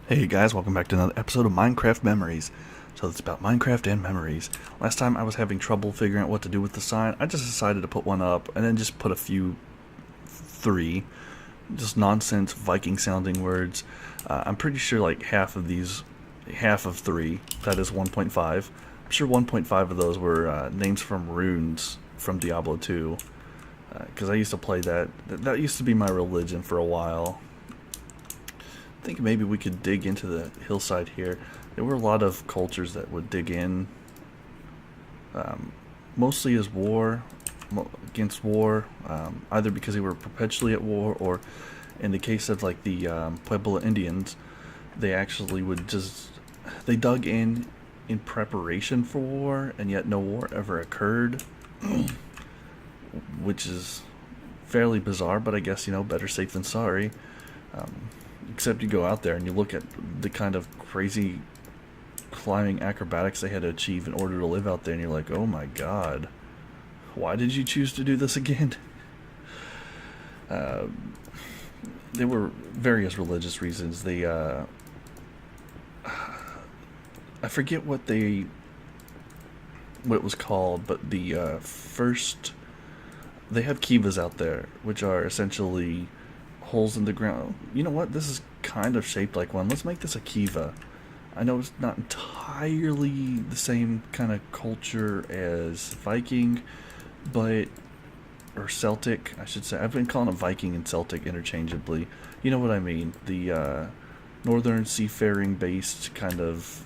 Hey guys, welcome back to another episode of Minecraft Memories. So it's about Minecraft and memories. Last time I was having trouble figuring out what to do with the sign. I just decided to put one up and then just put a few, three, just nonsense Viking sounding words. I'm pretty sure like half of three, that is 1.5. I'm sure 1.5 of those were names from runes from Diablo 2. Because I used to play that. That used to be my religion for a while. I think maybe we could dig into the hillside here. There were a lot of cultures that would dig in, mostly as war, against war, either because they were perpetually at war, or in the case of like the Pueblo Indians, they actually would just they dug in preparation for war, and yet no war ever occurred, which is fairly bizarre. But I guess better safe than sorry. Except you go out there and you look at the kind of crazy climbing acrobatics they had to achieve in order to live out there, and you're like, oh my god, why did you choose to do this again? Uh, there were various religious reasons. I forget what it was called, but the first they have kivas out there, which are essentially holes in the ground. You know what? This is kind of shaped like one. Let's make this a kiva. I know it's not entirely the same kind of culture as Viking, but or Celtic, I should say. I've been calling them Viking and Celtic interchangeably. You know what I mean? The northern seafaring based kind of.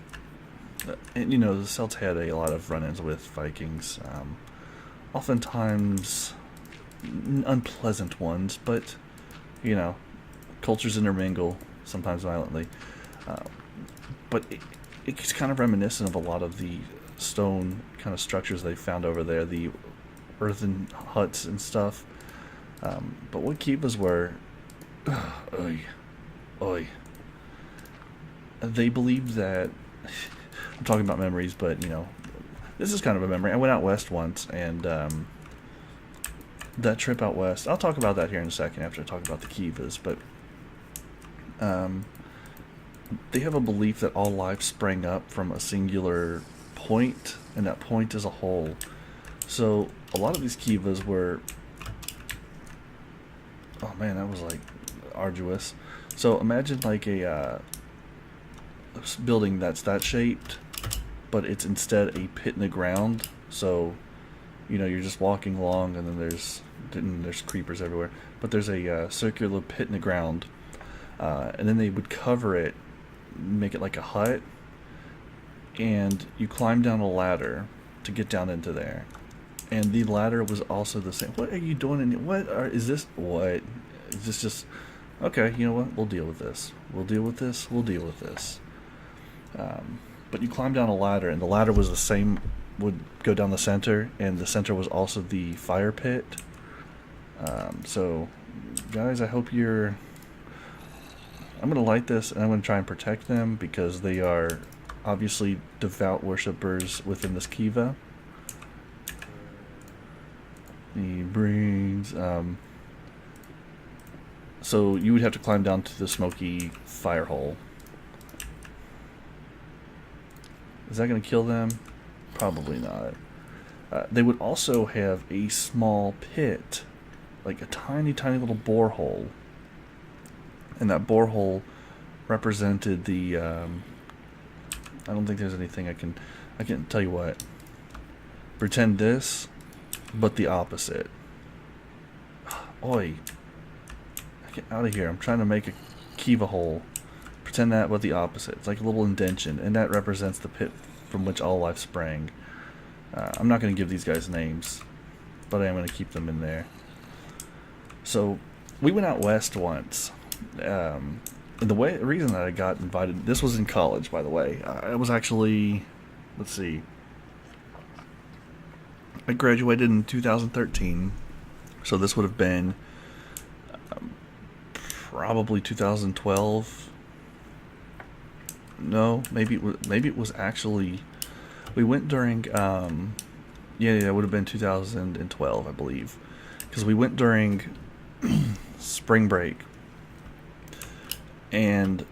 And the Celts had a lot of run-ins with Vikings. Oftentimes unpleasant ones, but cultures intermingle, sometimes violently. Uh, but it's kind of reminiscent of a lot of the stone kind of structures they found over there, the earthen huts and stuff. But what kivas were, oy, oy. They believed that. I'm talking about memories, but this is kind of a memory. I went out west once, and that trip out west. I'll talk about that here in a second after I talk about the kivas, but um, they have a belief that all life sprang up from a singular point, and that point is a hole. So a lot of these kivas were. Oh man, that was like arduous. So imagine like a building that's that shaped, but it's instead a pit in the ground. So you're just walking along, and then there's creepers everywhere. But there's a circular pit in the ground, and then they would cover it, make it like a hut, and you climb down a ladder to get down into there. And the ladder was also the same. What are you doing? Is this? What is this? Just okay? You know what? We'll deal with this. We'll deal with this. We'll deal with this. But you climb down a ladder, and the ladder was the same. Would go down the center, and the center was also the fire pit. So, guys, I hope you're. I'm gonna light this, and I'm gonna try and protect them because they are obviously devout worshippers within this kiva. The brains. So you would have to climb down to the smoky fire hole. Is that gonna kill them? Probably not. They would also have a small pit, like a tiny, tiny little borehole, and that borehole represented the. I don't think there's anything I can tell you what. Pretend this, but the opposite. Oi! Get out of here! I'm trying to make a kiva hole. Pretend that, but the opposite. It's like a little indention, and that represents the pit from which all life sprang. I'm not going to give these guys names, but I am going to keep them in there. So, we went out west once. The reason that I got invited, this was in college, by the way. I was actually, let's see, I graduated in 2013, so this would have been probably 2012. No, maybe it was actually. We went during. Yeah, it would have been 2012, I believe, because we went during spring break, and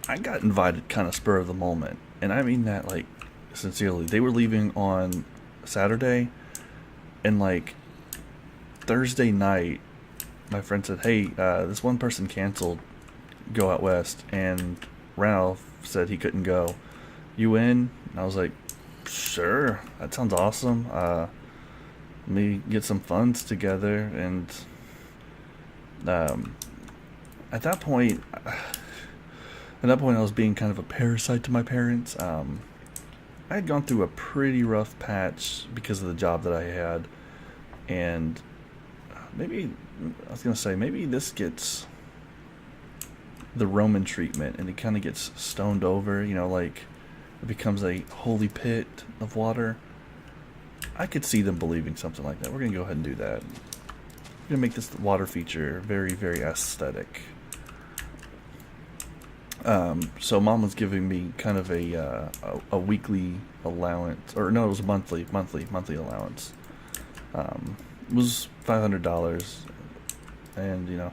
I got invited kind of spur of the moment, and I mean that like sincerely. They were leaving on Saturday, and like Thursday night, my friend said, "Hey, this one person canceled. Go out west," and Ralph said he couldn't go. You in? And I was like, "Sure, that sounds awesome. Let me get some funds together." And um, at that point, I was being kind of a parasite to my parents. I had gone through a pretty rough patch because of the job that I had, and maybe I was gonna say maybe this gets the Roman treatment, and it kind of gets stoned over. You know, like it becomes a holy pit of water. I could see them believing something like that. We're gonna go ahead and do that. We're gonna make this water feature very, very aesthetic. So mom was giving me kind of a weekly allowance, or no, it was a monthly allowance. It was $500, and you know,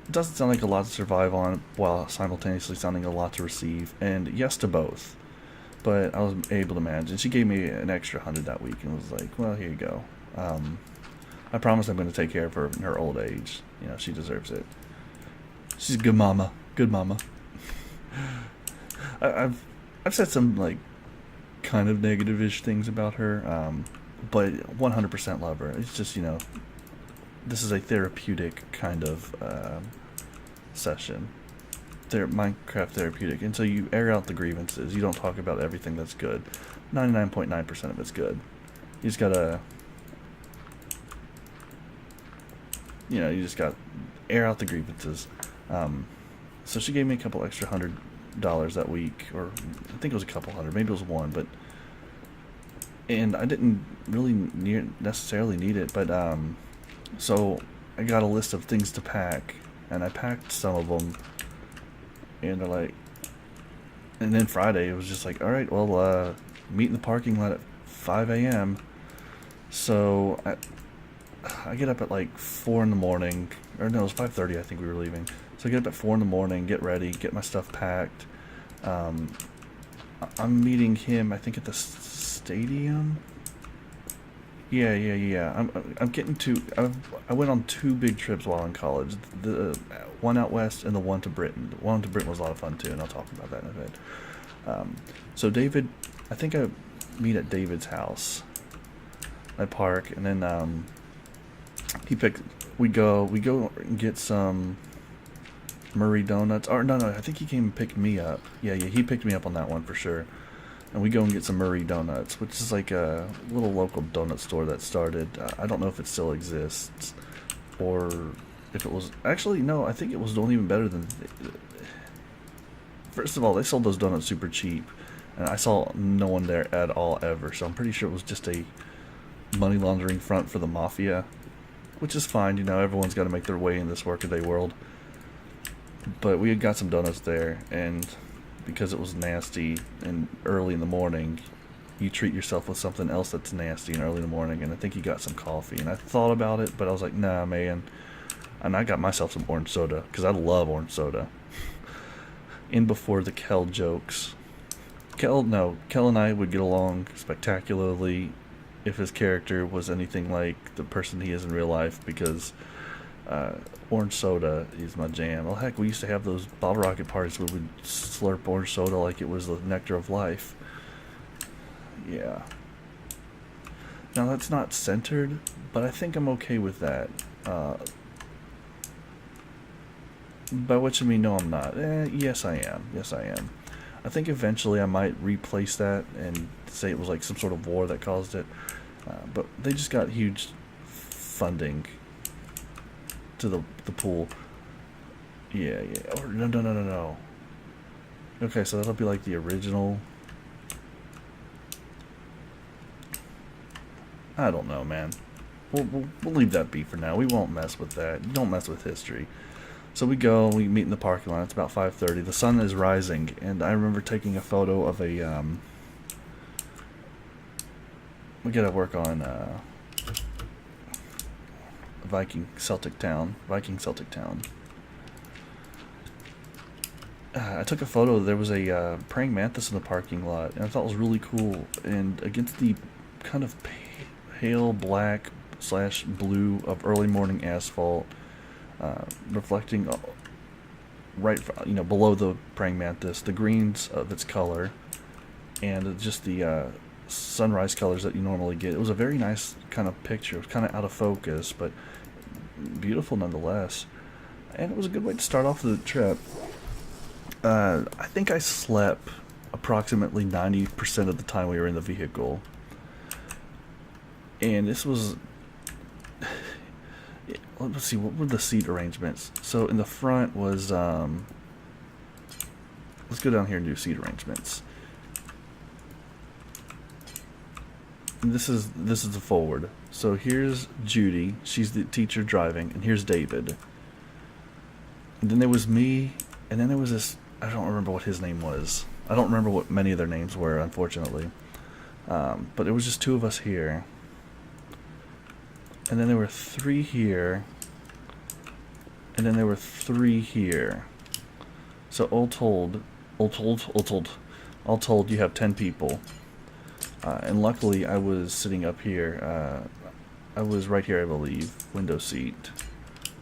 it doesn't sound like a lot to survive on, while simultaneously sounding a lot to receive. And yes to both, but I was able to manage. And she gave me an extra 100 that week, and was like, "Well, here you go. I promise I'm going to take care of her in her old age. You know, she deserves it. She's a good mama. Good mama." I've said some like kind of negative-ish things about her, but 100% love her. It's just, you know, this is a therapeutic kind of session. Minecraft therapeutic, and so you air out the grievances. You don't talk about everything that's good. 99.9% of it's good. You just gotta, you just got air out the grievances. So she gave me a couple extra $100 that week, or I think it was a couple hundred, maybe it was one, and I didn't really necessarily need it, but so I got a list of things to pack, and I packed some of them, and and then Friday it was just like, all right, well, meet in the parking lot at 5 a.m. So I get up at like 4 in the morning, or no, it was 5:30. I think we were leaving. So I get up at 4 in the morning, get ready, get my stuff packed. I'm meeting him, I think, at the stadium. Yeah. I'm getting to. I went on 2 big trips while in college. The one out west and the one to Britain. The one to Britain was a lot of fun too, and I'll talk about that in a bit. So David, I think I meet at David's house. I park, and then we go and get some Murray donuts. Or no, I think he came and picked me up. Yeah, he picked me up on that one for sure. And we go and get some Murray donuts, which is like a little local donut store that started. I don't know if it still exists, or if it was. Actually, no, I think it was doing even better than. First of all, they sold those donuts super cheap, and I saw no one there at all ever. So I'm pretty sure it was just a money laundering front for the mafia, which is fine. You know, everyone's got to make their way in this workaday world. But we had got some donuts there, and because it was nasty and early in the morning, you treat yourself with something else that's nasty and early in the morning. And I think he got some coffee, and I thought about it, but I was like, nah, man. And I got myself some orange soda, because I love orange soda. In before the Kel jokes. Kel and I would get along spectacularly if his character was anything like the person he is in real life, because orange soda is my jam. Well, heck, we used to have those bottle rocket parties where we'd slurp orange soda like it was the nectar of life. Yeah. Now, that's not centered, but I think I'm okay with that. By which I mean, no, I'm not. Yes, I am. I think eventually I might replace that and say it was like some sort of war that caused it. But they just got huge funding to the pool. Yeah. Or no. Okay, so that'll be like the original. I don't know, man. We'll leave that be for now. We won't mess with that. You don't mess with history. So we meet in the parking lot. It's about 5:30. The sun is rising, and I remember taking a photo of a we gotta work on Viking Celtic town. I took a photo. There was a praying mantis in the parking lot, and I thought it was really cool. And against the kind of pale black slash blue of early morning asphalt, reflecting right, below the praying mantis, the greens of its color, and just the sunrise colors that you normally get. It was a very nice kind of picture. It was kind of out of focus, but beautiful nonetheless. And it was a good way to start off the trip. I think I slept approximately 90% of the time we were in the vehicle. And this was. Let's see, what were the seat arrangements? So in the front was. Let's go down here and do seat arrangements. And this is the forward. So here's Judy. She's the teacher driving, and here's David. And then there was me, and then there was this. I don't remember what his name was. I don't remember what many of their names were, unfortunately. But it was just two of us here. And then there were three here. And then there were three here. So all told, you have 10 people. And luckily, I was sitting up here. I was right here, I believe, window seat. I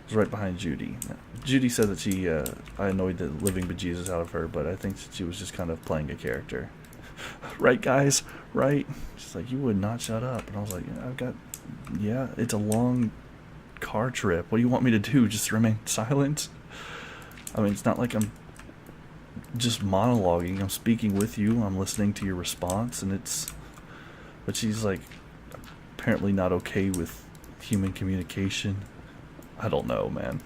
was right behind Judy. Judy said that I annoyed the living bejesus out of her, but I think that she was just kind of playing a character. Right, guys? Right? She's like, you would not shut up. And I was like, yeah, it's a long car trip. What do you want me to do? Just remain silent? I mean, it's not like I'm just monologuing. I'm speaking with you. I'm listening to your response, and it's... But she's like, apparently not okay with human communication. I don't know, man.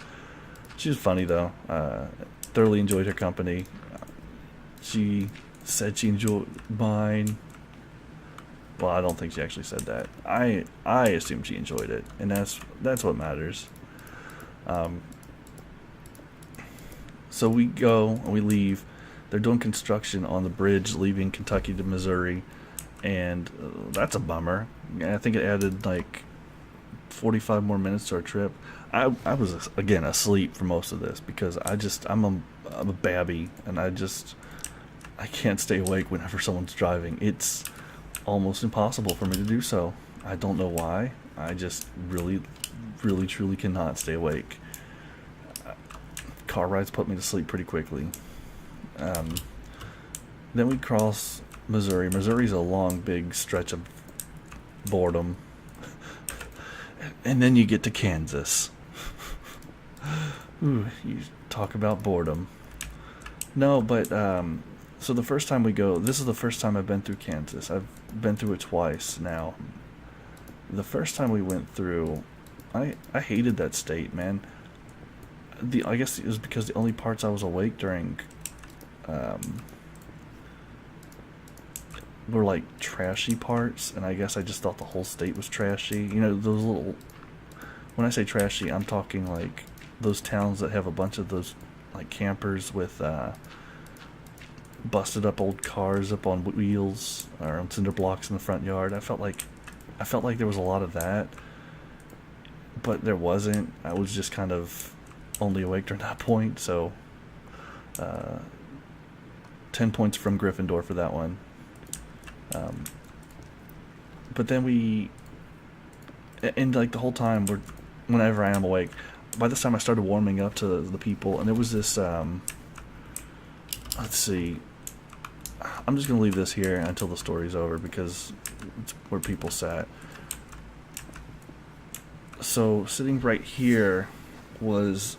She was funny, though. Thoroughly enjoyed her company. She said she enjoyed mine. Well, I don't think she actually said that. I assume she enjoyed it, and that's what matters. So we go and we leave. They're doing construction on the bridge leaving Kentucky to Missouri, and that's a bummer. I think it added like 45 more minutes to our trip. I was again asleep for most of this because I'm a babby, and I can't stay awake whenever someone's driving. It's almost impossible for me to do so. I don't know why. I just really, really, truly cannot stay awake. Car rides put me to sleep pretty quickly. Then we cross Missouri. Missouri's a long, big stretch of boredom. And then you get to Kansas. Ooh, you talk about boredom. No, but so the first time we go, this is the first time I've been through Kansas. I've been through it twice now. The first time we went through, I hated that state, man. I guess it was because the only parts I was awake during were like trashy parts, and I guess I just thought the whole state was trashy. You know, those little... When I say trashy, I'm talking like those towns that have a bunch of those like campers with busted up old cars up on wheels or on cinder blocks in the front yard. I felt like there was a lot of that, but there wasn't. I was just kind of only awake during that point, so 10 points from Gryffindor for that one. But then and like the whole time, whenever I am awake, by this time I started warming up to the people, and there was this, let's see, I'm just going to leave this here until the story's over, because it's where people sat. So, sitting right here was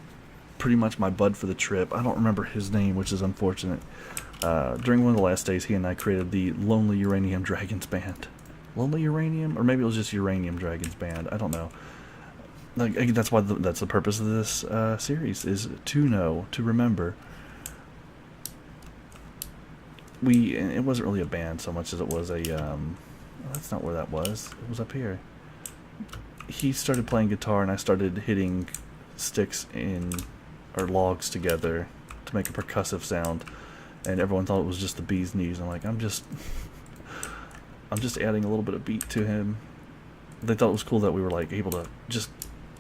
pretty much my bud for the trip. I don't remember his name, which is unfortunate. During one of the last days, he and I created the Lonely Uranium Dragons Band. Lonely Uranium? Or maybe it was just Uranium Dragons Band. I don't know. Like, that's why that's the purpose of this series, is to know, to remember. It wasn't really a band so much as it was a, that's not where that was. It was up here. He started playing guitar, and I started hitting sticks or logs together to make a percussive sound, and everyone thought it was just the bee's knees. I'm like, I'm just adding a little bit of beat to him. They thought it was cool that we were like able to just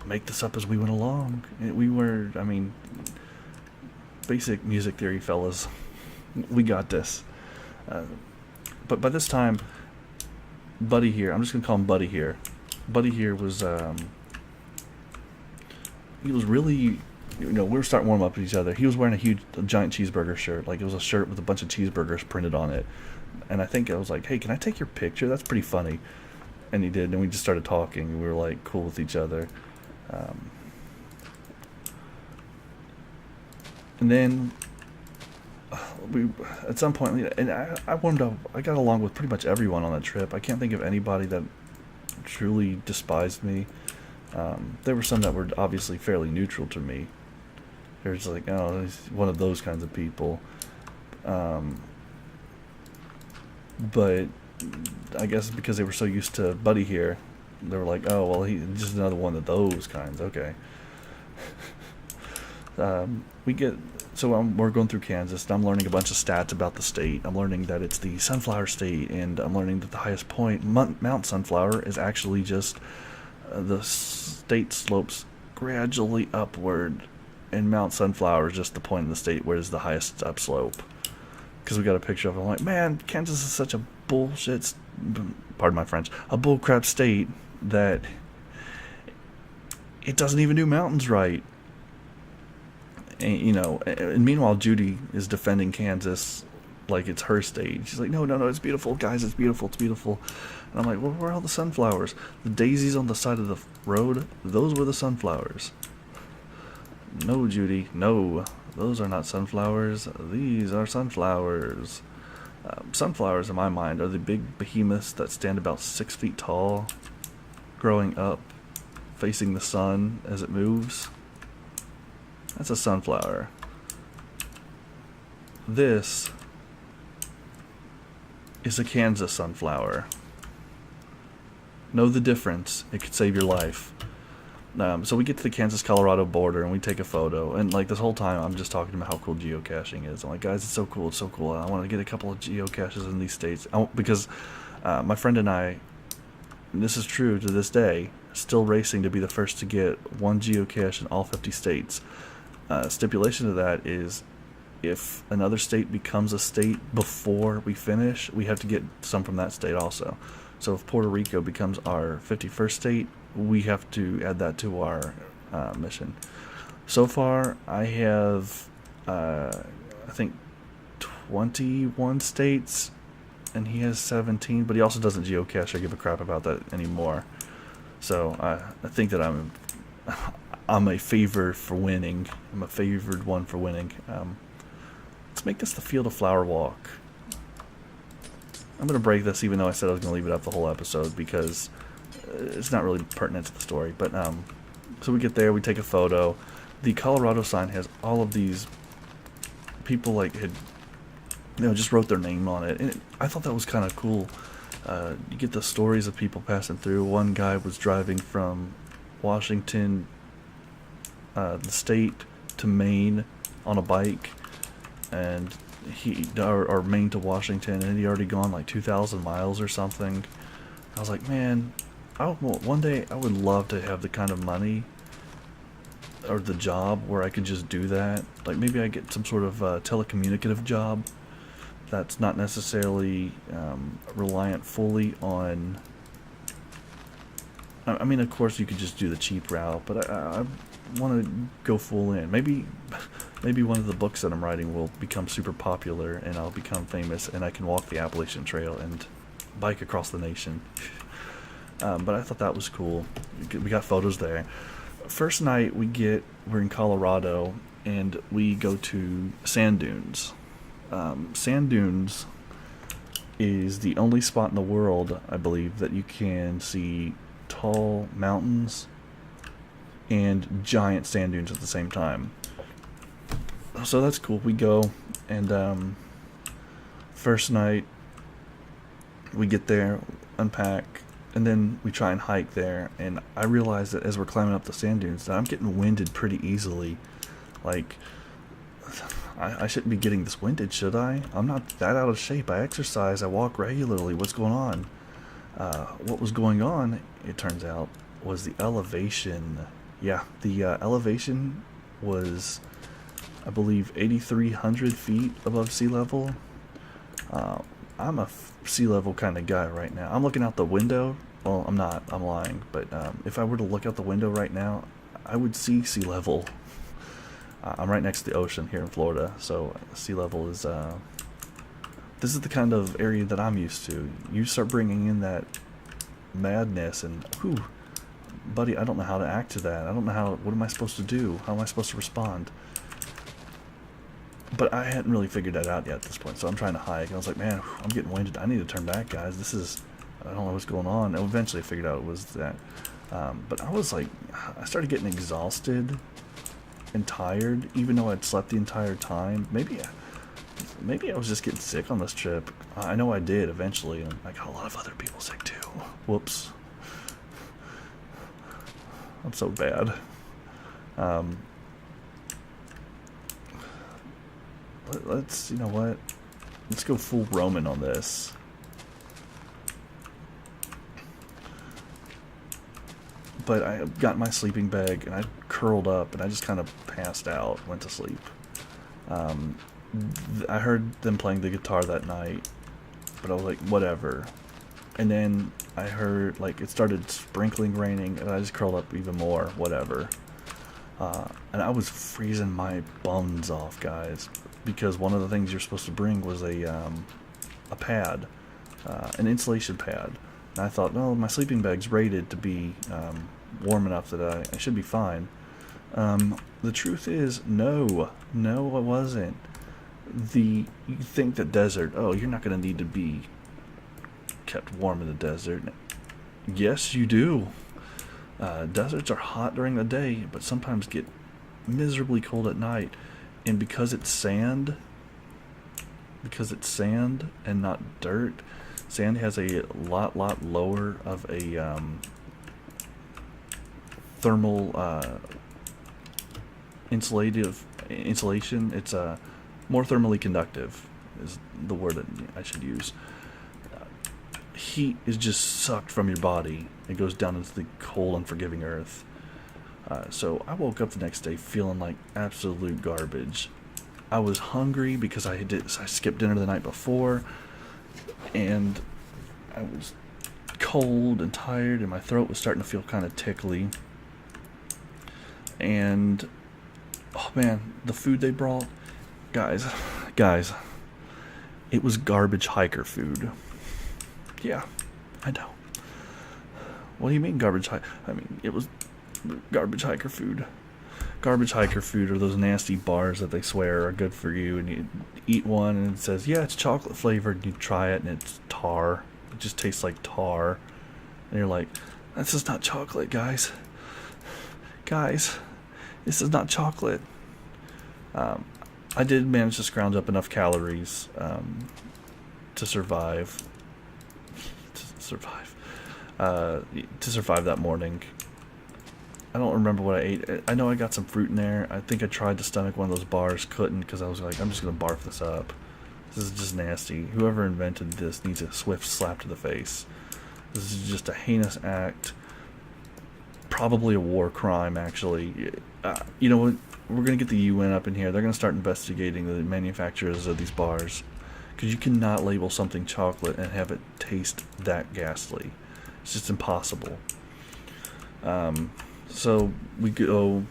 make this up as we went along. We were, I mean, basic music theory, fellas. We got this. But by this time, Buddy here, I'm just gonna call him Buddy here. Buddy here was, he was really, we were starting to warm up with each other. He was wearing a giant cheeseburger shirt. Like, it was a shirt with a bunch of cheeseburgers printed on it. And I think I was like, hey, can I take your picture? That's pretty funny. And he did, and we just started talking, and we were, like, cool with each other. And then we, at some point, and I warmed up. I got along with pretty much everyone on that trip. I can't think of anybody that truly despised me. There were some that were obviously fairly neutral to me. There's like, oh, he's one of those kinds of people. But I guess because they were so used to Buddy here, they were like, oh, well, he's just another one of those kinds. Okay. We're going through Kansas, and I'm learning a bunch of stats about the state. I'm learning that it's the sunflower state, and I'm learning that the highest point, Mount Sunflower, is actually just the state slopes gradually upward, and Mount Sunflower is just the point in the state where it's the highest upslope. Because we got a picture of it. I'm like, man, Kansas is such a bullshit, pardon my French, a bullcrap state that it doesn't even do mountains right. And, and meanwhile, Judy is defending Kansas like it's her state. She's like, no, it's beautiful, guys, it's beautiful. And I'm like, well, where are all the sunflowers? The daisies on the side of the road, those were the sunflowers. No, Judy, no, those are not sunflowers. These are sunflowers. Sunflowers, in my mind, are the big behemoths that stand about 6 feet tall, growing up, facing the sun as it moves. That's a sunflower. This is a Kansas sunflower. Know the difference. It could save your life. So we get to the Kansas-Colorado border and we take a photo. And like this whole time, I'm just talking about how cool geocaching is. I'm like, guys, it's so cool. It's so cool. I want to get a couple of geocaches in these states. Because my friend and I, and this is true to this day, still racing to be the first to get one geocache in all 50 states. Stipulation to that is if another state becomes a state before we finish, we have to get some from that state also. So if Puerto Rico becomes our 51st state, we have to add that to our mission. So far, I have, I think, 21 states, and he has 17, but he also doesn't geocache or give a crap about that anymore. So I think that I'm a favor for winning. I'm a favored one for winning. Let's make this the Field of Flower Walk. I'm going to break this even though I said I was going to leave it up the whole episode because it's not really pertinent to the story. But so we get there, we take a photo. The Colorado sign has all of these people like had just wrote their name on it. And I thought that was kind of cool. You get the stories of people passing through. One guy was driving from Washington, the state, to Maine on a bike, and or Maine to Washington, and he'd already gone like 2,000 miles or something. I was like, man, one day I would love to have the kind of money or the job where I could just do that. Like maybe I get some sort of telecommunicative job that's not necessarily reliant fully on. I mean, of course, you could just do the cheap route, but I want to go full in. Maybe one of the books that I'm writing will become super popular, and I'll become famous, and I can walk the Appalachian Trail and bike across the nation. But I thought that was cool. We got photos there. First night we're in Colorado, and we go to sand dunes. Sand dunes is the only spot in the world, I believe, that you can see tall mountains and giant sand dunes at the same time. So that's cool. We go, and first night we get there, unpack, and then we try and hike there. And I realize that as we're climbing up the sand dunes that I'm getting winded pretty easily. Like, I shouldn't be getting this winded, should I? I'm not that out of shape. I exercise. I walk regularly. What's going on? What was going on, it turns out, was the elevation. Yeah, the elevation was I believe 8,300 feet above sea level. I'm a sea level kind of guy right now. I'm looking out the window. Well, I'm not. I'm lying. But if I were to look out the window right now, I would see sea level. I'm right next to the ocean here in Florida, so sea level is... this is the kind of area that I'm used to. You start bringing in that madness and... whew, buddy, I don't know how to act to that. I don't know how... what am I supposed to do? How am I supposed to respond? But I hadn't really figured that out yet at this point, so I'm trying to hike. And I was like, man, I'm getting winded. I need to turn back, guys. This is... I don't know what's going on. And eventually I figured out it was that. But I was like... I started getting exhausted and tired, even though I'd slept the entire time. Maybe I was just getting sick on this trip. I know I did eventually, and I got a lot of other people sick too. Whoops. That's so bad. Let's, you know what? Let's go full Roman on this. But I got my sleeping bag and I curled up and I just kind of passed out, went to sleep. I heard them playing the guitar that night, but I was like, whatever. And then I heard, like, it started sprinkling raining and I just curled up even more, whatever. And I was freezing my buns off, guys, because one of the things you're supposed to bring was a pad, an insulation pad. And I thought, no, my sleeping bag's rated to be warm enough that I should be fine. The truth is, no, it wasn't. You think that desert, oh, you're not going to need to be kept warm in the desert. Yes, you do. Deserts are hot during the day, but sometimes get miserably cold at night. And because it's sand and not dirt, sand has a lot lower of a thermal insulation. It's more thermally conductive is the word that I should use. Heat is just sucked from your body. It goes down into the cold, unforgiving earth. So I woke up the next day feeling like absolute garbage. I was hungry because I skipped dinner the night before, and I was cold and tired, and my throat was starting to feel kind of tickly. And oh man, the food they brought, guys, it was garbage hiker food. Yeah, I know. What do you mean garbage hiker? I mean, it was garbage hiker food. Garbage hiker food are those nasty bars that they swear are good for you, and you eat one and it says, yeah, it's chocolate flavored, and you try it and it's tar. It just tastes like tar. And you're like, this is not chocolate, guys. Guys, this is not chocolate. I did manage to scrounge up enough calories to survive. To survive that morning. I don't remember what I ate. I know I got some fruit in there. I think I tried to stomach one of those bars, couldn't, because I was like, I'm just going to barf this up. This is just nasty. Whoever invented this needs a swift slap to the face. This is just a heinous act. Probably a war crime, actually. You know what? We're going to get the UN up in here. They're going to start investigating the manufacturers of these bars. Because you cannot label something chocolate and have it taste that ghastly. It's just impossible. So we go...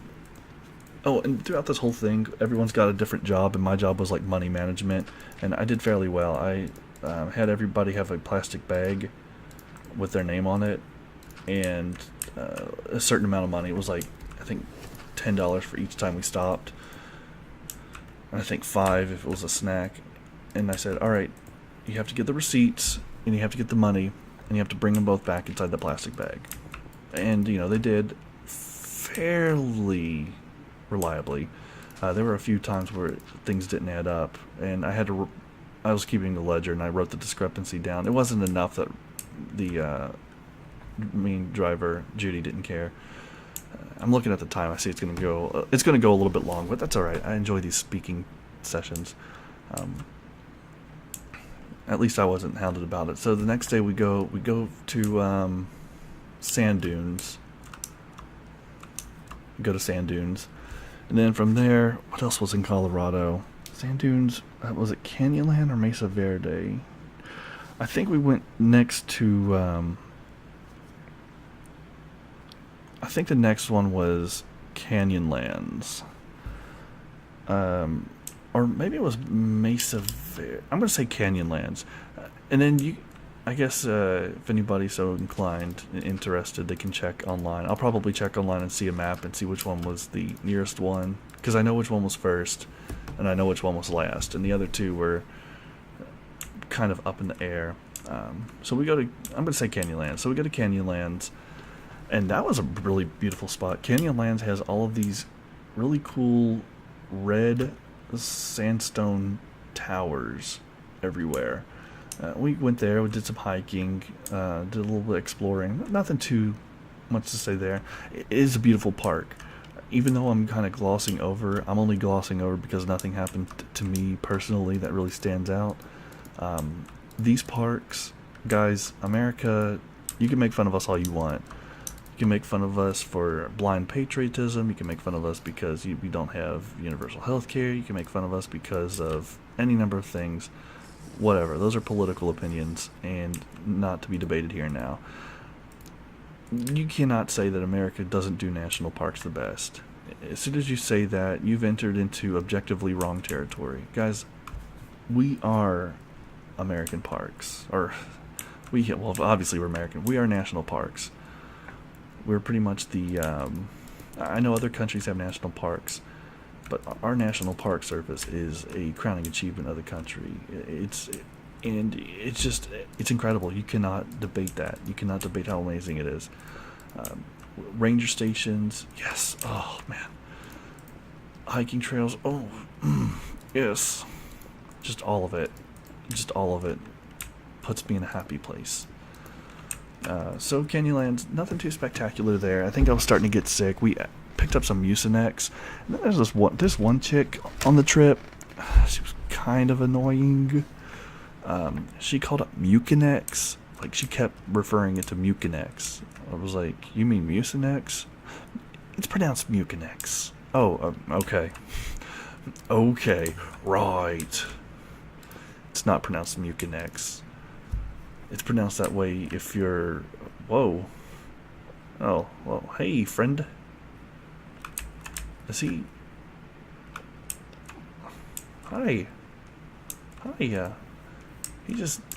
Oh, and throughout this whole thing, everyone's got a different job, and my job was like money management, and I did fairly well. I had everybody have a plastic bag with their name on it, and a certain amount of money. It was like, I think, $10 for each time we stopped, and I think $5 if it was a snack. And I said, alright, you have to get the receipts, and you have to get the money, and you have to bring them both back inside the plastic bag. And, you know, they did fairly reliably. There were a few times where things didn't add up, and I was keeping the ledger, and I wrote the discrepancy down. It wasn't enough that the main driver, Judy, didn't care. I'm looking at the time. I see it's going to go a little bit long, but that's alright. I enjoy these speaking sessions. At least I wasn't hounded about it. So the next day we go to sand dunes. We go to sand dunes. And then from there, what else was in Colorado? Sand dunes. Was it Canyonland or Mesa Verde? I think we went next to. I think the next one was Canyonlands. Or maybe it was Mesa Verde. I'm going to say Canyonlands. And then I guess if anybody's so inclined, interested, they can check online. I'll probably check online and see a map and see which one was the nearest one. Because I know which one was first, and I know which one was last. And the other two were kind of up in the air. So we go to, I'm going to say Canyonlands. So we go to Canyonlands, and that was a really beautiful spot. Canyonlands has all of these really cool red sandstone towers everywhere. We went there, we did some hiking, did a little bit of exploring. Nothing too much to say there. It is a beautiful park. Even though I'm kind of glossing over, I'm only glossing over because nothing happened to me personally that really stands out. These parks, guys, America, you can make fun of us all you want. You can make fun of us for blind patriotism. You can make fun of us because we don't have universal health care. You can make fun of us because of any number of things. Whatever. Those are political opinions and not to be debated here and now. You cannot say that America doesn't do national parks the best. As soon as you say that, you've entered into objectively wrong territory. Guys, we are American parks. Well, obviously we're American. We are national parks. We're pretty much the, I know other countries have national parks, but our National Park Service is a crowning achievement of the country. It's incredible. You cannot debate that. You cannot debate how amazing it is. Ranger stations, yes. Oh, man. Hiking trails, oh, yes. Just all of it. Just all of it puts me in a happy place. So Canyonlands, nothing too spectacular there. I think I was starting to get sick. We picked up some Mucinex. And then there's this one chick on the trip. She was kind of annoying. She called it Mucinex. Like, she kept referring it to Mucinex. I was like, you mean Mucinex? It's pronounced Mucinex. Oh, okay. Okay, right. It's not pronounced Mucinex. It's pronounced that way if you're... Whoa. Oh, well, hey, friend. Is he... Hi. Hi,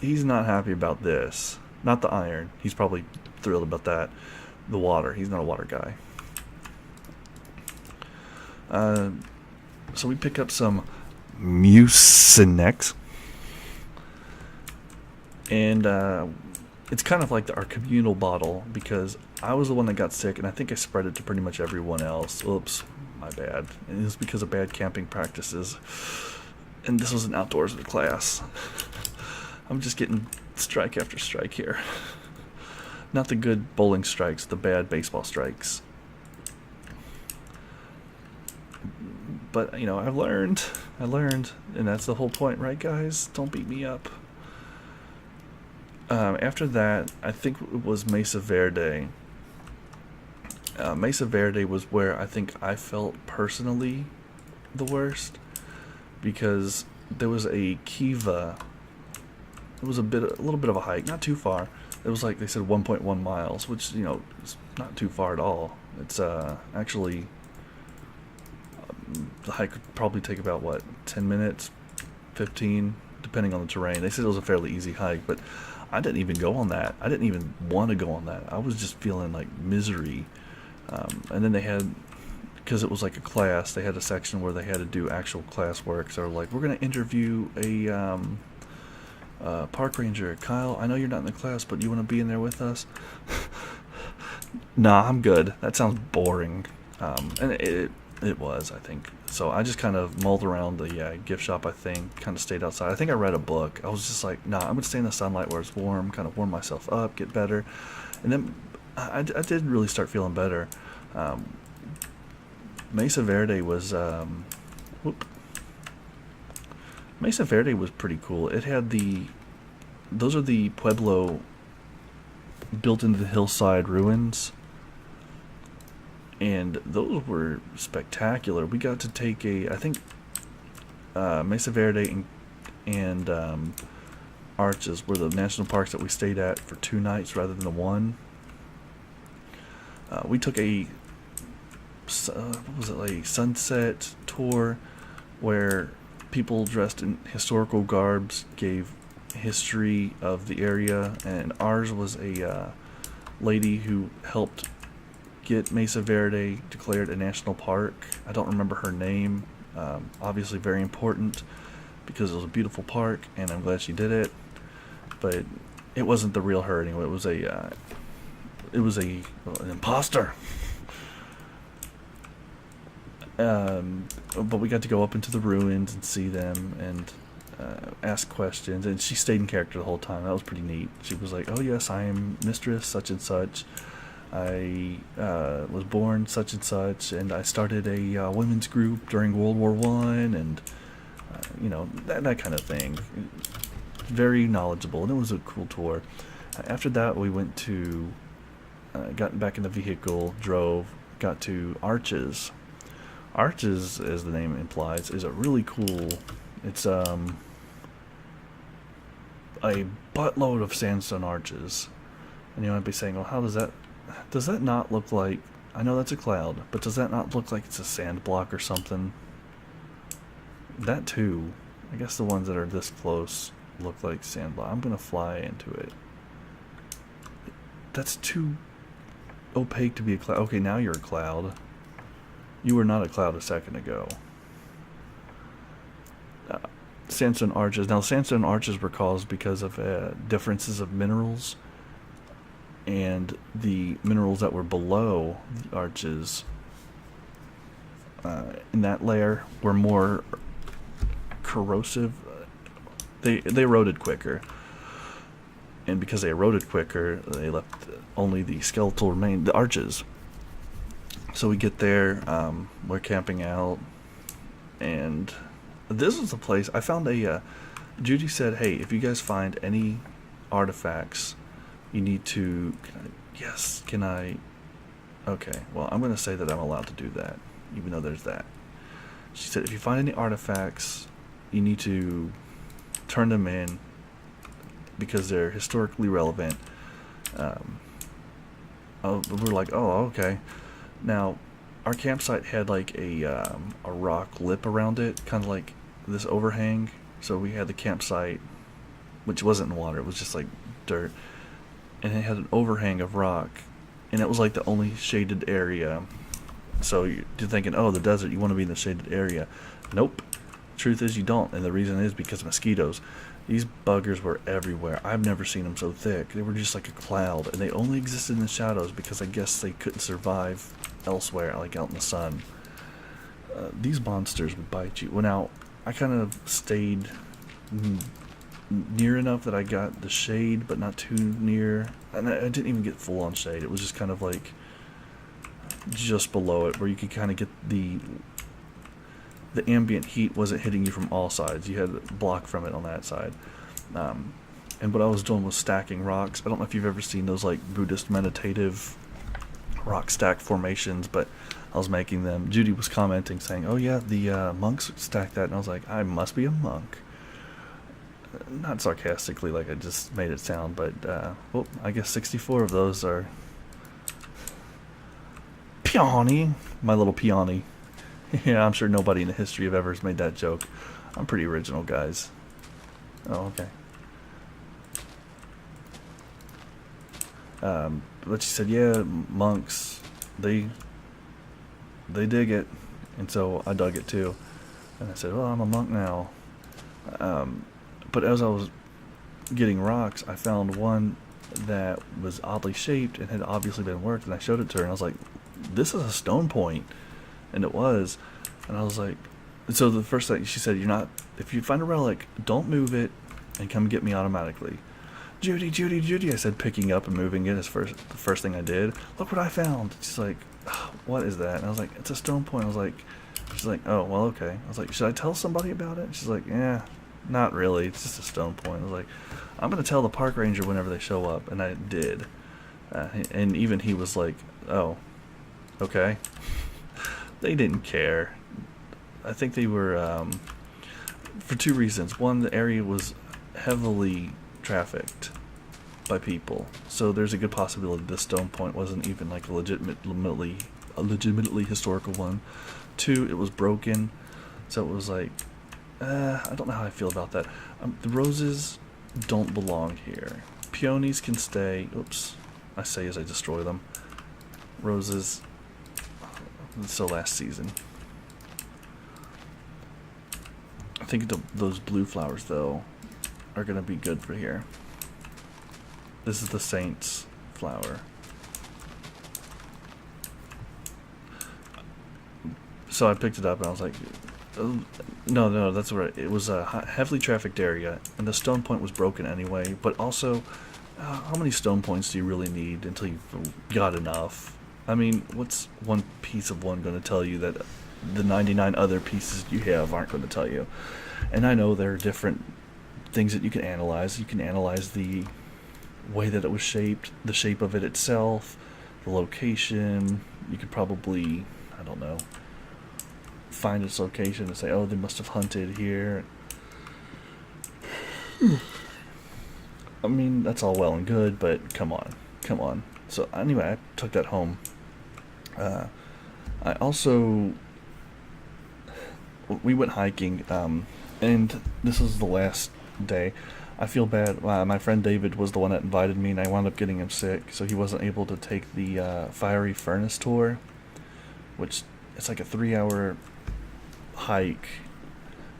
he's not happy about this. Not the iron. He's probably thrilled about that. The water. He's not a water guy. So we pick up some Mucinex. And it's kind of like our communal bottle, because I was the one that got sick, and I think I spread it to pretty much everyone else. Oops, my bad. And it was because of bad camping practices. And this was an outdoors class. I'm just getting strike after strike here. Not the good bowling strikes, the bad baseball strikes. But, you know, I learned, and that's the whole point, right, guys? Don't beat me up. After that, I think it was Mesa Verde. Mesa Verde was where I think I felt personally the worst, because there was a kiva. It was a little bit of a hike, not too far. It was like they said 1.1 miles, which, you know, is not too far at all. It's actually the hike would probably take about 10 minutes, 15, depending on the terrain. They said it was a fairly easy hike, but I didn't even go on that. I didn't even want to go on that. I was just feeling like misery. And then they had, because it was like a class, they had a section where they had to do actual class work. So they're like, we're going to interview a park ranger. Kyle, I know you're not in the class, but you want to be in there with us? Nah, I'm good. That sounds boring. And it was, I think. So I just kind of mulled around the gift shop, I think, kind of stayed outside. I think I read a book. I was just like, nah, I'm going to stay in the sunlight where it's warm, kind of warm myself up, get better. And then I did really start feeling better. Mesa Verde was... Mesa Verde was pretty cool. It had those are the Pueblo built into the hillside ruins. and those were spectacular. We got to take I think Mesa Verde and Arches were the national parks that we stayed at for 2 nights rather than the one. We took what was it, like sunset tour where people dressed in historical garbs gave history of the area, and ours was a lady who helped get Mesa Verde declared a national park. I don't remember her name. Obviously very important because it was a beautiful park, and I'm glad she did it. But it wasn't the real her anyway. It was an imposter. But we got to go up into the ruins and see them and ask questions, and she stayed in character the whole time. That was pretty neat. She was like, "Oh yes, I am Mistress such and such. I was born such and such, and I started a women's group during World War One, and that kind of thing." Very knowledgeable, and it was a cool tour. After that, we went to got back in the vehicle, drove, got to Arches. Arches, as the name implies, is a really cool. It's a buttload of sandstone arches, and you might be saying, "Well, how does that not look like?" I know that's a cloud, but does that not look like it's a sand block or something? That too. I guess the ones that are this close look like sand block. I'm gonna fly into it. That's too opaque to be a cloud. Okay, now you're a cloud. You were not a cloud a second ago. Sandstone arches. Now, sandstone arches were caused because of differences of minerals, and the minerals that were below the arches in that layer were more corrosive. They eroded quicker, and because they eroded quicker, they left only the skeletal remain, the arches. So we get there, we're camping out, and this is the place I found Judy said, "Hey, if you guys find any artifacts, you need to." Can I? Okay, well, I'm going to say that I'm allowed to do that, even though there's that. She said, if you find any artifacts, you need to turn them in because they're historically relevant. We're like, oh, okay. Now, our campsite had like a rock lip around it, kind of like this overhang. So we had the campsite, which wasn't in water, it was just like dirt, and it had an overhang of rock, and it was like the only shaded area. So you're thinking, oh, the desert, you want to be in the shaded area. Nope. Truth is you don't, and the reason is because of mosquitoes. These buggers were everywhere. I've never seen them so thick. They were just like a cloud, and they only existed in the shadows because I guess they couldn't survive elsewhere, like out in the sun. These monsters would bite you. Well, now, I kind of stayed near enough that I got the shade, but not too near. And I didn't even get full on shade. It was just kind of like just below it, where you could kind of get the ambient heat wasn't hitting you from all sides. You had a block from it on that side. And what I was doing was stacking rocks. I don't know if you've ever seen those like Buddhist meditative rock stack formations, but I was making them. Judy was commenting saying, oh yeah, the monks stack that, and I was like, I must be a monk. Not sarcastically like I just made it sound, but well, I guess 64 of those are peony. My little peony. Yeah, I'm sure nobody in the history of ever has made that joke. I'm pretty original, guys. Oh, okay. But she said, yeah, monks, they dig it. And so I dug it too. And I said, well, I'm a monk now. But as I was getting rocks, I found one that was oddly shaped and had obviously been worked. And I showed it to her, and I was like, this is a stone point. And it was. And I was like, so the first thing she said, if you find a relic, don't move it and come get me automatically. Judy, Judy, Judy, I said, picking up and moving it the first thing I did. Look what I found. She's like, oh, what is that? And I was like, it's a stone point. She's like, oh, well, okay. I was like, should I tell somebody about it? She's like, yeah, not really. It's just a stone point. I was like, I'm going to tell the park ranger whenever they show up. And I did. And even he was like, oh. Okay? They didn't care. I think they were, for two reasons. One, the area was heavily trafficked by people, so there's a good possibility this stone point wasn't even like a legitimately historical one. Two, it was broken, so it was like, I don't know how I feel about that. The roses don't belong here. Peonies can stay. Oops, I say as I destroy them. Roses, still last season. I think those blue flowers, though, are going to be good for here. This is the Saint's flower. So I picked it up and I was like, oh, no, that's right. It was a heavily trafficked area, and the stone point was broken anyway. But also, how many stone points do you really need until you've got enough? I mean, what's one piece of one going to tell you that the 99 other pieces you have aren't going to tell you? And I know there are different things that you can analyze. You can analyze the way that it was shaped, the shape of it itself, the location. You could probably, I don't know, find its location and say, oh, they must have hunted here. I mean, that's all well and good, but come on. So anyway, I took that home. I also, we went hiking, and this was the last day. I feel bad. My friend David was the one that invited me, and I wound up getting him sick, so he wasn't able to take the fiery furnace tour, which it's like a 3-hour hike,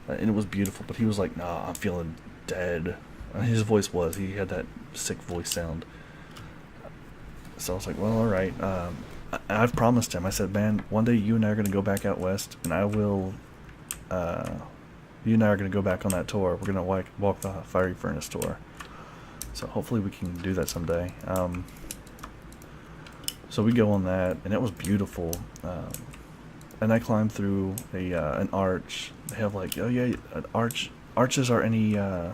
and it was beautiful. But he was like, "Nah, I'm feeling dead." His voice was. He had that sick voice sound. So I was like, "Well, all right." I've promised him. I said, "Man, one day you and I are gonna go back out west, and I will." You and I are going to go back on that tour. We're going to walk the fiery furnace tour. So hopefully we can do that someday. So we go on that, and it was beautiful. And I climbed through an arch. They have like, oh yeah, an arch. Arches are any, they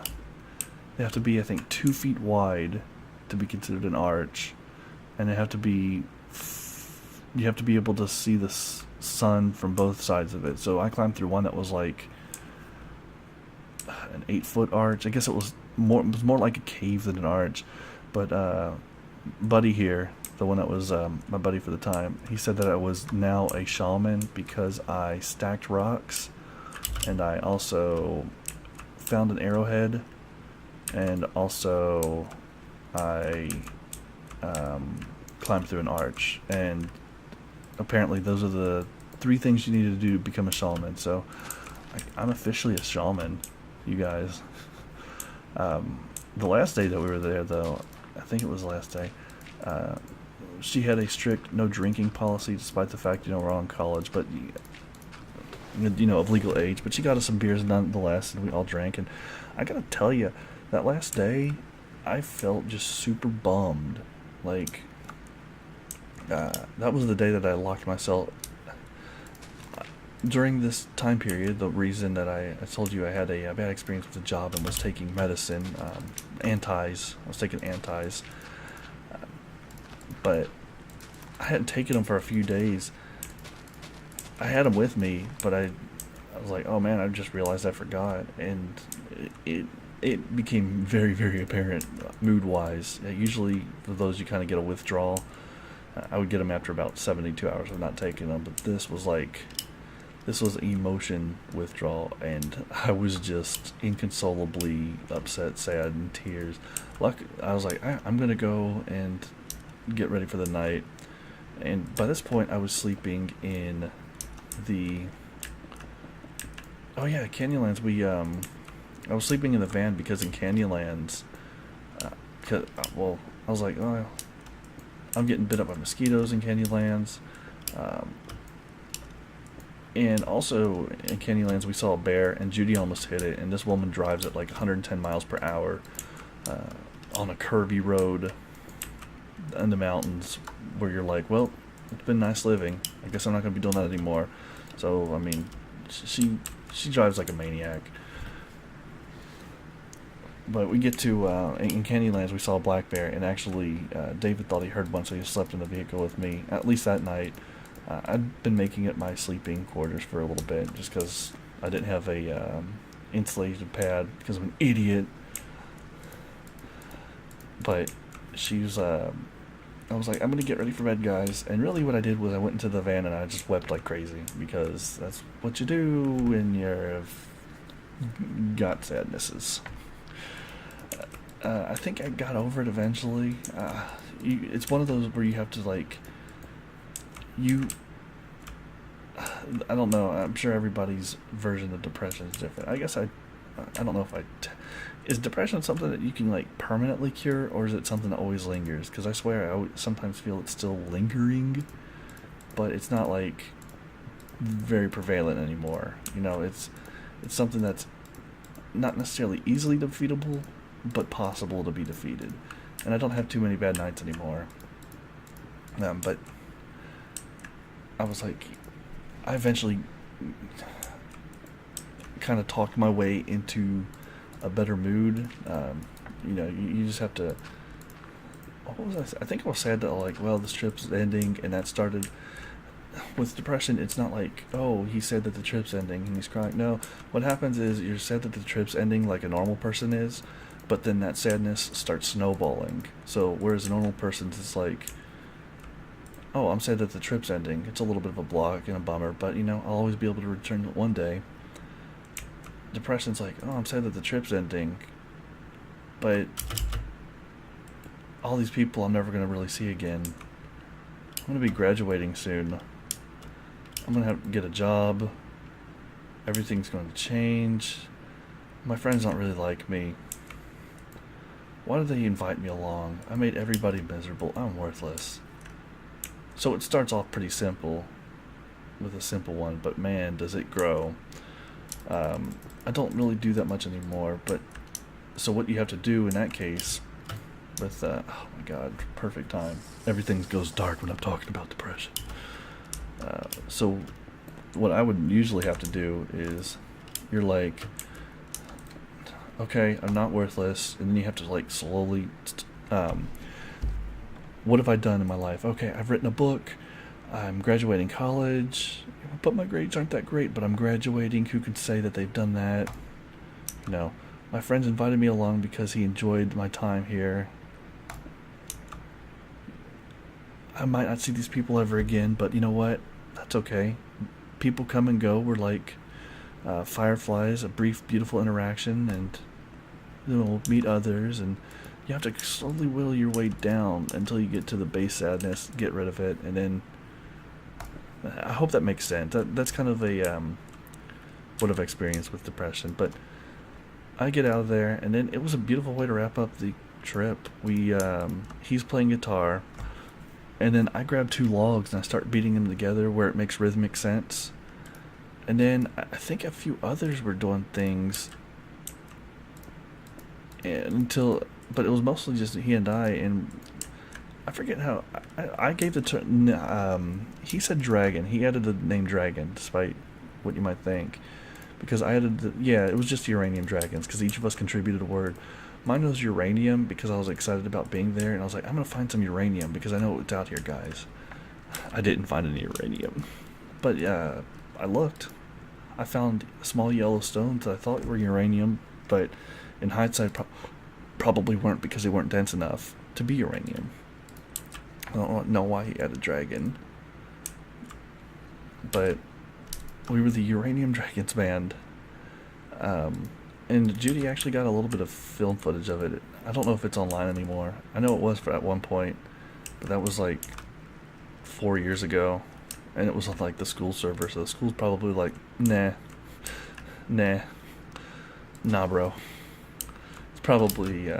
have to be, I think, 2 feet wide to be considered an arch. And they have to be, you have to be able to see the sun from both sides of it. So I climbed through one that was like an 8-foot arch. I guess it was more like a cave than an arch. But Buddy here, the one that was my buddy for the time, he said that I was now a shaman because I stacked rocks, and I also found an arrowhead, and also I climbed through an arch. And apparently those are the 3 things you need to do to become a shaman. So I'm officially a shaman, you guys. The last day that we were there, though, I think it was the last day, she had a strict no drinking policy, despite the fact, we're all in college, but of legal age. But she got us some beers nonetheless, and we all drank. And I gotta tell you, that last day, I felt just super bummed. Like, that was the day that I locked myself. During this time period, the reason that I told you I had a bad experience with the job and was taking medicine, antis. I was taking antis, but I hadn't taken them for a few days. I had them with me, but I was like, oh man, I just realized I forgot, and it became very, very apparent mood-wise. Usually, for those you kind of get a withdrawal. I would get them after about 72 hours of not taking them, but this was emotion withdrawal, and I was just inconsolably upset, sad, and tears. I was like, I'm gonna go and get ready for the night. And by this point, I was sleeping in the Canyonlands. I was sleeping in the van because in Canyonlands, I was like, oh, I'm getting bit up by mosquitoes in Canyonlands. And also in Canyonlands, we saw a bear, and Judy almost hit it. And this woman drives at like 110 miles per hour on a curvy road in the mountains, where you're like, well, it's been nice living. I guess I'm not going to be doing that anymore. So, I mean, she drives like a maniac. But we get to, in Canyonlands, we saw a black bear, and actually David thought he heard one, so he slept in the vehicle with me, at least that night. I'd been making it my sleeping quarters for a little bit just because I didn't have a insulated pad because I'm an idiot. But she was, I was like, I'm gonna get ready for bed, guys. And really, what I did was I went into the van and I just wept like crazy because that's what you do when you've got sadnesses. I think I got over it eventually. It's one of those where you have to like, you. I don't know. I'm sure everybody's version of depression is different. I guess I don't know if is depression something that you can like permanently cure, or is it something that always lingers? Because I swear I sometimes feel it's still lingering, but it's not like very prevalent anymore. You know, it's something that's not necessarily easily defeatable, but possible to be defeated. And I don't have too many bad nights anymore. But I was like, I eventually kind of talked my way into a better mood. You just have to. What was I? I think I was sad that like, well, this trip's ending, and that started. With depression, it's not like, oh, he said that the trip's ending and he's crying. No, what happens is you're sad that the trip's ending like a normal person is, but then that sadness starts snowballing. So whereas a normal person's just like, oh, I'm sad that the trip's ending. It's a little bit of a block and a bummer, but I'll always be able to return one day. Depression's like, oh, I'm sad that the trip's ending, but all these people I'm never going to really see again. I'm going to be graduating soon. I'm going to have to get a job. Everything's going to change. My friends don't really like me. Why did they invite me along? I made everybody miserable. I'm worthless. So it starts off pretty simple with a simple one, but man, does it grow. I don't really do that much anymore, but so what you have to do in that case with, oh my god, perfect time. Everything goes dark when I'm talking about depression. So what I would usually have to do is you're like, okay, I'm not worthless, and then you have to like slowly, what have I done in my life? Okay, I've written a book, I'm graduating college, but my grades aren't that great, but I'm graduating. Who can say that they've done that? My friends invited me along because he enjoyed my time here. I might not see these people ever again, but you know what? That's okay. People come and go. We're like fireflies, a brief, beautiful interaction, and meet others, and you have to slowly whittle your way down until you get to the base sadness, get rid of it, and then I hope that makes sense. That's kind of a what I've experienced with depression. But I get out of there, and then it was a beautiful way to wrap up the trip. He's playing guitar, and then I grab two logs and I start beating them together where it makes rhythmic sense. And then I think a few others were doing things, but it was mostly just he and I, and I forget how I gave the term. He said dragon. He added the name dragon, despite what you might think, because I added it was just uranium dragons because each of us contributed a word. Mine was uranium because I was excited about being there, and I was like, I'm gonna find some uranium because I know it's out here, guys. I didn't find any uranium, but I looked. I found small yellow stones that I thought were uranium, but in hindsight, probably weren't because they weren't dense enough to be uranium. I don't know why he added dragon, but we were the Uranium Dragons band. And Judy actually got a little bit of film footage of it. I don't know if it's online anymore. I know it was at one point, but that was like 4 years ago, and it was on like the school server. So the school's probably like, nah, bro. It's probably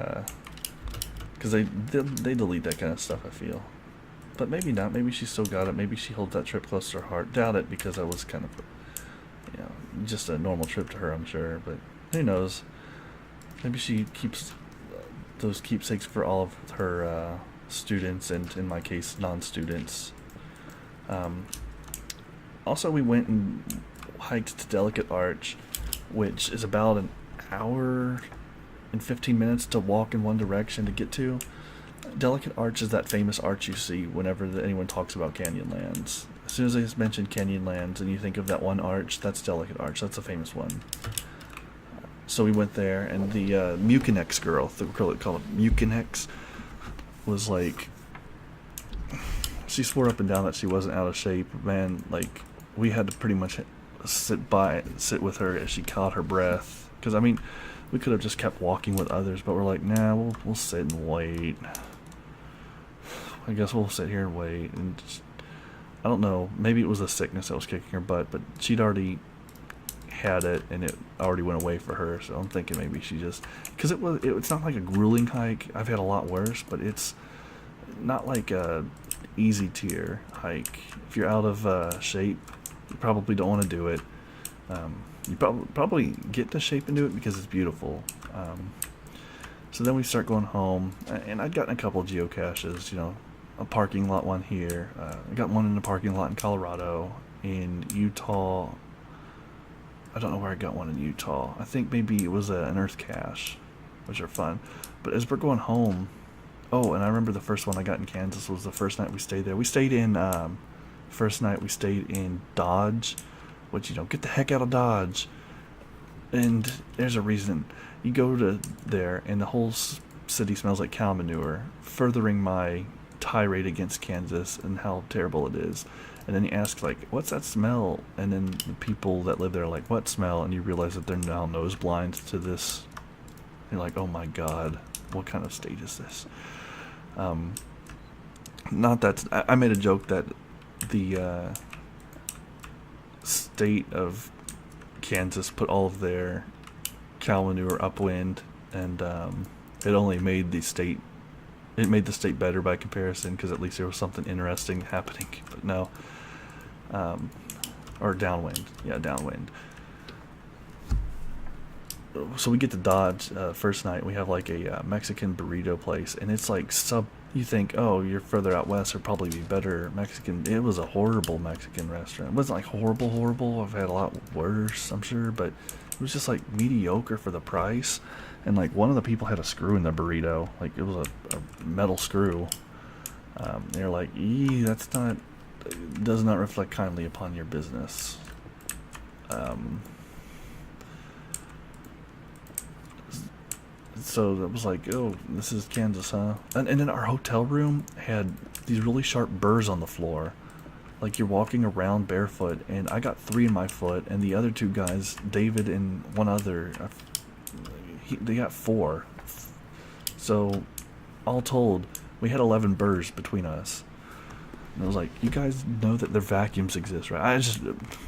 because they delete that kind of stuff, I feel. But maybe not. Maybe she still got it. Maybe she holds that trip close to her heart. Doubt it, because that was kind of, just a normal trip to her, I'm sure. But who knows? Maybe she keeps those keepsakes for all of her students, and in my case, non-students. Also, we went and hiked to Delicate Arch, which is about an hour and 15 minutes to walk in one direction to get to. Delicate Arch is that famous arch you see whenever anyone talks about Canyonlands. as soon as I mentioned Canyonlands and you think of that one arch, that's Delicate Arch. That's a famous one. So we went there, and the Mucinex girl, the girl that called it Mucinex, was like, she swore up and down that she wasn't out of shape. Man, like, we had to pretty much sit with her as she caught her breath. Because, I mean, we could have just kept walking with others, but we're like, nah, we'll sit and wait. I guess we'll sit here and wait. And just, I don't know, maybe it was the sickness that was kicking her butt, but she'd already had it, and it already went away for her. So I'm thinking maybe she just, because it's not like a grueling hike. I've had a lot worse, but it's not like a easy tier hike. If you're out of shape, you probably don't want to do it. You probably get to shape and do it because it's beautiful. So then we start going home, and I'd gotten a couple of geocaches, you know, a parking lot one here. I got one in the parking lot in Colorado. In Utah, I don't know where I got one in Utah. I think maybe it was an Earth cache, which are fun. But as we're going home, oh, and I remember the first one I got in Kansas was the first night we stayed there. We stayed in, first night we stayed in Dodge, which, you know, get the heck out of Dodge. And there's a reason. You go to there, and the whole city smells like cow manure, furthering my tirade against Kansas and how terrible it is. And then you ask, like, what's that smell? And then the people that live there are like, what smell? And you realize that they're now nose blind to this. You're like, oh my god, what kind of state is this? Not that I made a joke that the state of Kansas put all of their cow manure upwind, and it only made the state better by comparison, because at least there was something interesting happening. But no, or downwind, downwind. So we get to Dodge first night. We have like a Mexican burrito place, and it's like you think, oh, you're further out west, there'll probably be better Mexican. It was a horrible Mexican restaurant. It wasn't like horrible. I've had a lot worse, I'm sure, but it was just like mediocre for the price. And like one of the people had a screw in the burrito, like it was a metal screw. They're like, does not reflect kindly upon your business. So it was like, oh, this is Kansas, huh? And then our hotel room had these really sharp burrs on the floor. Like you're walking around barefoot, and I got 3 in my foot, and the other 2 guys, David and one other, they got 4. So, all told, we had 11 burrs between us. And I was like, you guys know that their vacuums exist, right?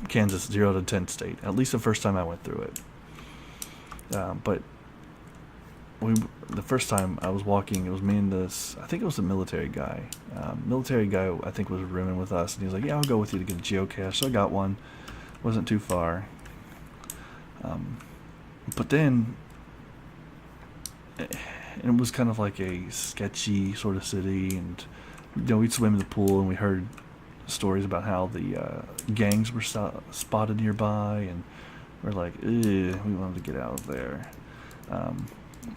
Kansas, 0 to 10 state. At least the first time I went through it. But the first time I was walking, it was me and this, I think it was a military guy. I think was rooming with us, and he was like, yeah, I'll go with you to get a geocache. So I got one. Wasn't too far. But then, it was kind of like a sketchy sort of city, and you know, we'd swim in the pool, and we heard stories about how the gangs were spotted nearby, and we're like, we wanted to get out of there.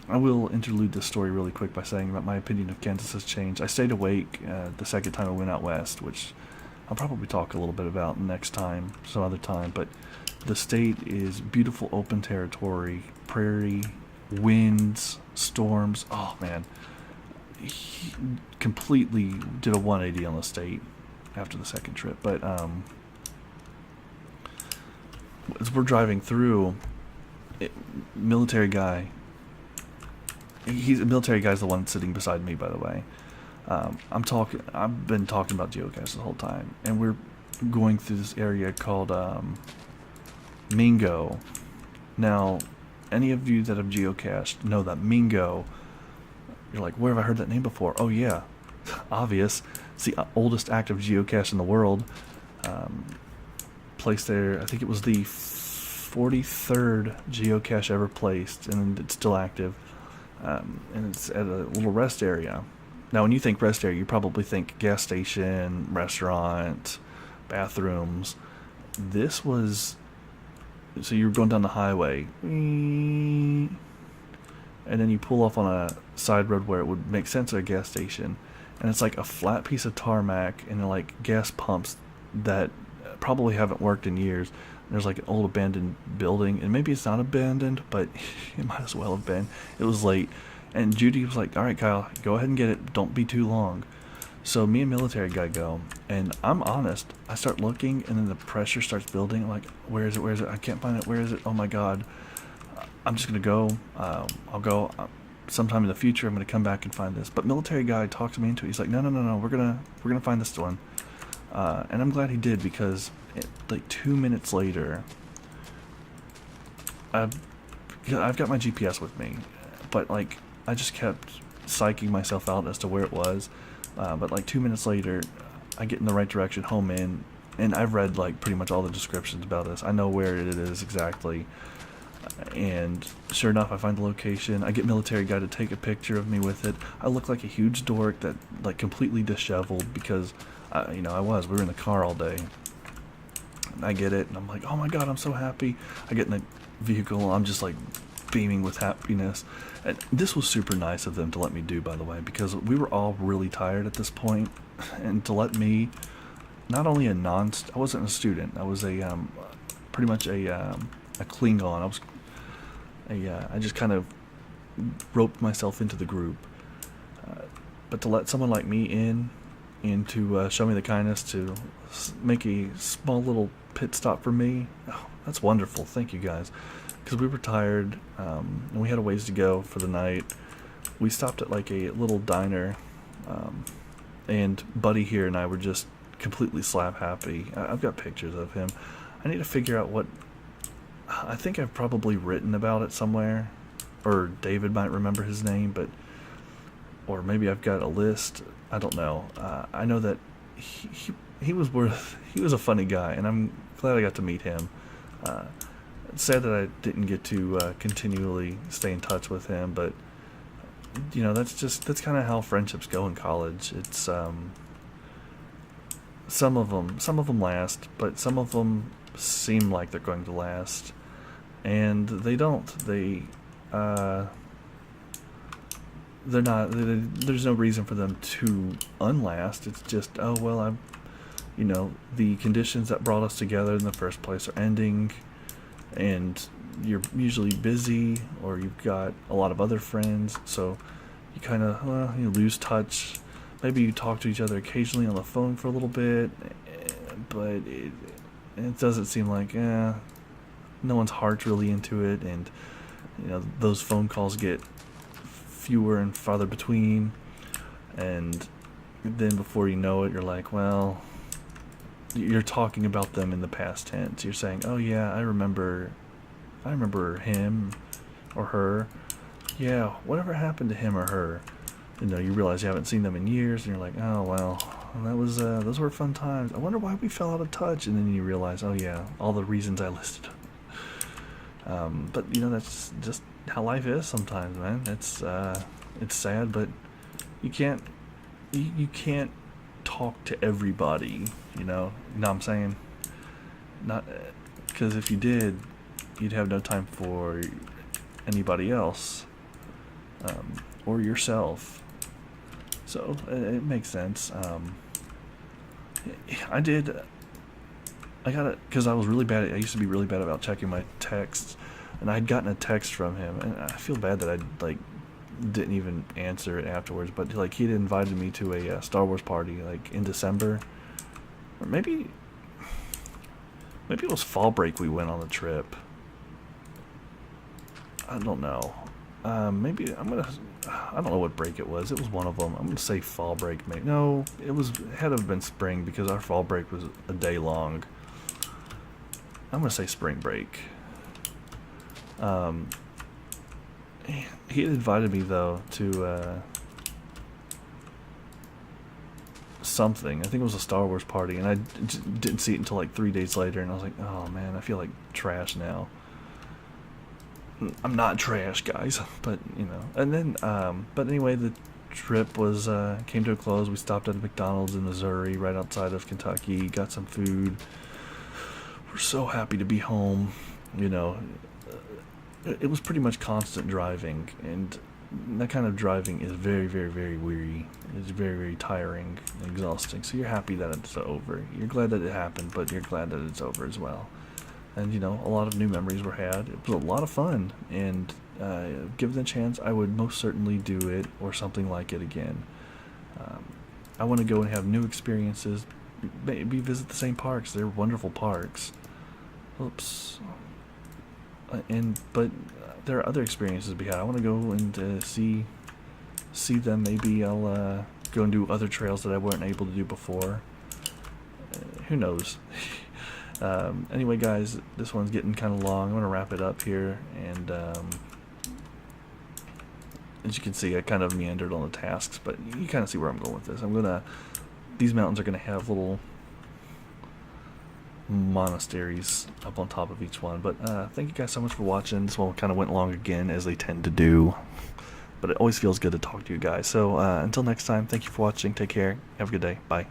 I will interlude this story really quick by saying that my opinion of Kansas has changed. I stayed awake the second time I went out west, which I'll probably talk a little bit about next time, some other time, but the state is beautiful open territory, prairie, winds, storms. Oh man, he completely did a 180 on the state after the second trip. But as we're driving through, military guy, he's a military guy's the one sitting beside me, by the way. I've been talking about geocaches the whole time, and we're going through this area called Mingo. Now, any of you that have geocached know that Mingo, you're like, where have I heard that name before? Oh yeah, obvious. It's the oldest active geocache in the world. Placed there, I think it was the 43rd geocache ever placed, and it's still active. And it's at a little rest area. Now, when you think rest area, you probably think gas station, restaurant, bathrooms. This was, so you're going down the highway, and then you pull off on a side road where it would make sense at a gas station, and it's like a flat piece of tarmac, and like gas pumps that probably haven't worked in years. There's like an old abandoned building, and maybe it's not abandoned, but it might as well have been. It was late, and Judy was like, "All right, Kyle, go ahead and get it. Don't be too long." So me and military guy go, and I'm honest. I start looking, and then the pressure starts building. I'm like, "Where is it? Where is it? I can't find it. Where is it? Oh my God!" I'm just gonna go. I'll go. Sometime in the future, I'm gonna come back and find this. But military guy talks me into it. He's like, no. We're gonna find this one. And I'm glad he did, because like 2 minutes later, I've got my GPS with me, but like I just kept psyching myself out as to where it was. But like 2 minutes later, I get in the right direction, home in, and I've read like pretty much all the descriptions about this. I know where it is exactly. And sure enough, I find the location. I get military guy to take a picture of me with it. I look like a huge dork that like completely disheveled because, we were in the car all day. And I get it, and I'm like, oh my God, I'm so happy. I get in the vehicle, I'm just like beaming with happiness. And this was super nice of them to let me do, by the way, because we were all really tired at this point, and to let me, not only I wasn't a student, I was pretty much a Klingon. I just kind of roped myself into the group. But to let someone like me in, and to show me the kindness to make a small little pit stop for me, oh, that's wonderful. Thank you guys. Because we were tired, and we had a ways to go for the night. We stopped at like a little diner, and Buddy here and I were just completely slap happy. I've got pictures of him. I need to figure out what. I think I've probably written about it somewhere, or David might remember his name, or maybe I've got a list. I don't know. I know that he was a funny guy, and I'm glad I got to meet him. It's sad that I didn't get to continually stay in touch with him, but that's kind of how friendships go in college. It's some of them last, but some of them seem like they're going to last, and they don't. They're not. There's no reason for them to unlast. It's just, oh well, the conditions that brought us together in the first place are ending, and you're usually busy, or you've got a lot of other friends, so you kind of you lose touch. Maybe you talk to each other occasionally on the phone for a little bit, but it doesn't seem like no one's heart's really into it, and those phone calls get fewer and farther between, and then before you know it, you're like, well, you're talking about them in the past tense. You're saying, oh yeah, I remember him or her. Yeah, whatever happened to him or her? You realize you haven't seen them in years, and you're like, oh well, those were fun times. I wonder why we fell out of touch. And then you realize, oh yeah, all the reasons I listed. But that's just how life is sometimes, man. It's sad, but you can't talk to everybody. You know what I'm saying? Not because if you did, you'd have no time for anybody else, or yourself. So it makes sense. I got it because I was really bad. I used to be really bad about checking my texts, and I'd gotten a text from him, and I feel bad that I didn't even answer it afterwards. But he'd invited me to a Star Wars party in December, or maybe it was fall break. We went on the trip. I don't know. Maybe I don't know what break it was. It was one of them. I'm gonna say fall break. Maybe no. It had to have been spring because our fall break was a day long. I'm gonna say spring break. He had invited me though to something. I think it was a Star Wars party, and I didn't see it until 3 days later. And I was like, oh man, I feel like trash now. I'm not trash, guys, but And then, but anyway, the trip came to a close. We stopped at a McDonald's in Missouri, right outside of Kentucky. Got some food. We're so happy to be home. It was pretty much constant driving, and that kind of driving is very, very, very weary. It's very, very tiring and exhausting. So you're happy that it's over. You're glad that it happened, but you're glad that it's over as well. And a lot of new memories were had. It was a lot of fun, and given the chance, I would most certainly do it or something like it again. I want to go and have new experiences. Maybe visit the same parks. They're wonderful parks. Oops. But there are other experiences to be had. I want to go and see them. Maybe I'll go and do other trails that I weren't able to do before. Who knows? Anyway, guys, this one's getting kind of long. I'm going to wrap it up here, and as you can see, I kind of meandered on the tasks, but you kind of see where I'm going with this. These mountains are going to have little monasteries up on top of each one. But thank you guys so much for watching. This one kind of went long again, as they tend to do, but it always feels good to talk to you guys. So until next time, thank you for watching. Take care. Have a good day. Bye.